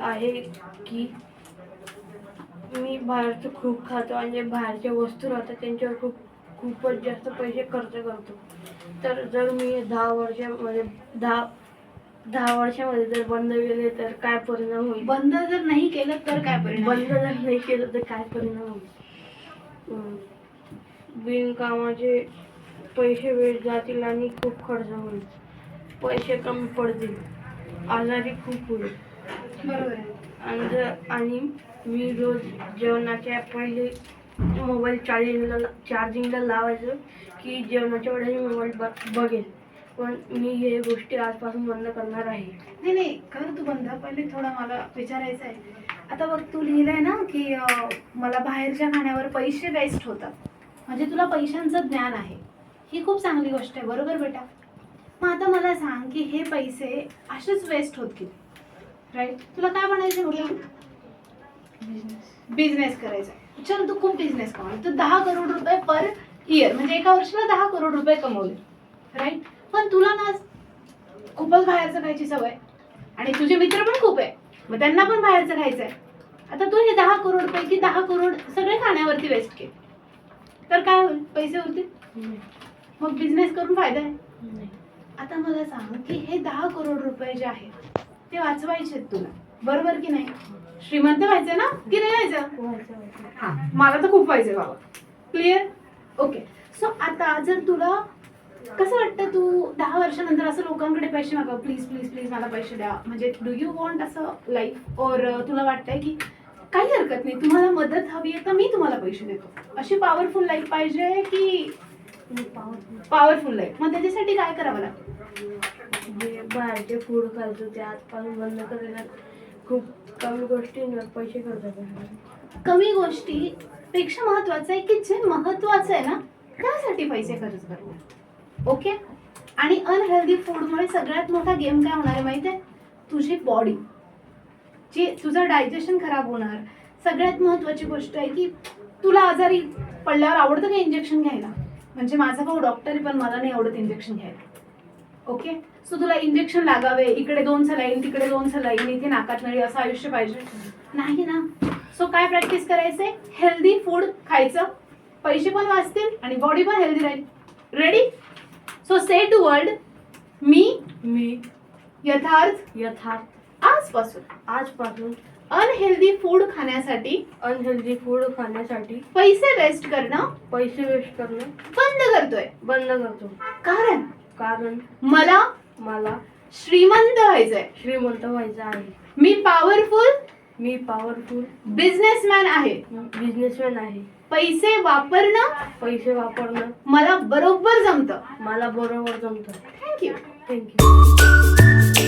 आहे की मी बाहेरचं खूप खातो आणि बाहेरच्या वस्तू राहतात त्यांच्यावर खूपच जास्त पैसे खर्च करतो. तर जर मी 10 वर्षामध्ये जर बंद केले तर काय परिणाम होईल? बंद जर नाही केलं तर काय परिणाम? बंद जर नाही केलं तर काय परिणाम होईल? बिनकामाचे पैसे वेस्ट जातील आणि खूप खर्च होईल. पैसे कमी पडतील, आजारी खूप होईल. बरोबर आहे. आणि मी रोज जेवणाच्या पहिले मोबाईल चार्जिंगला लावायचं की जेवणाच्या वेळेस मी मोबाईल बघेल. पण मी हे गोष्टी आजपासून बंद करणार आहे. नाही कर तू बंद. पहिले थोडं मला विचारायचं आहे. आता बघ तू लिहिलंय ना की मला बाहेरच्या खाण्यावर पैसे वेस्ट होतात, म्हणजे तुला पैशांचं ज्ञान आहे. ही खूप चांगली गोष्ट आहे, बरोबर बेटा? मग आता मला सांग की हे पैसे असेच वेस्ट होत गेले, राईट? तुला काय बनायचं म्हटलं? बिझनेस करायचा. चल तू खूप बिझनेस कमावला, तू 10 करोड रुपये पर इयर म्हणजे एका वर्षाला 10 करोड रुपये कमवले, राईट? पण तुला ना खूपच बाहेरचं खायची सवय आणि तुझे मित्र पण खूप आहे, मग त्यांना पण बाहेरचं खायचं आहे. आता तू हे 10 करोड पैकी 10 करोड सगळे खाण्यावरती वेस्ट केले तर काय होईल? पैसे होतील? मग बिझनेस करून फायदा आहे? आता मला सांग की हे 10 करोड रुपये जे आहेत ते वाचवायचे तुला, बरोबर की नाही? श्रीमंत व्हायचं ना की नाही व्हायचं? हा, मला तर खूप व्हायचंय बाबा. क्लिअर? ओके. सो आता जर तुला कसं वाटतं, तू 10 वर्षानंतर असं लोकांकडे पैसे मागव, प्लीज प्लीज प्लीज मला पैसे द्या, म्हणजे डू यू वॉन्ट असं लाईफ? और तुला वाटतंय की काही हरकत नाही, तुम्हाला मदत हवी आहे तर मी तुम्हाला पैसे देतो, अशी पॉवरफुल लाईफ पाहिजे की पॉवरफुल लाईफ? मग त्याच्यासाठी काय करावं लागतं? जे बाहेरचे फूड खायचो ते आजपासून बंद करायला खूप कमी गोष्टींवर पैसे खर्च करतात. कमी गोष्टीपेक्षा महत्वाचं आहे की जे महत्वाचं आहे ना त्यासाठी पैसे खर्च करतात. ओके? आणि अनहेल्दी फूडमुळे सगळ्यात मोठा गेम काय होणार आहे माहिती आहे? तुझी बॉडी, जी तुझं डायजेशन खराब होणार. सगळ्यात महत्वाची गोष्ट आहे की तुला आजारी पडल्यावर आवडतं का इंजेक्शन घ्यायला? म्हणजे माझा भाऊ डॉक्टर आहे पण मला नाही आवडत इंजेक्शन घ्यायला. ओके? सो तुला इंजेक्शन लागावे, इकडे 2 सलाईन तिकडे 2 सलाईन, इथे नाकात नळी, असं आयुष्य पाहिजे नाही ना. सो काय प्रॅक्टिस करायचंय? हेल्दी फूड खायचं, पैसे पण वाचतील आणि बॉडी पण हेल्दी राहील. Ready? So say to world मी यथार्थ आजपासून अनहेल्दी फूड खाण्यासाठी पैसे वेस्ट करणं बंद करतो. कारण मला श्रीमंत व्हायचं आहे. मी पॉवरफुल बिझनेसमॅन आहे. पैसे वापरणं मला बरोबर जमतं. थँक्यू. थँक्यू.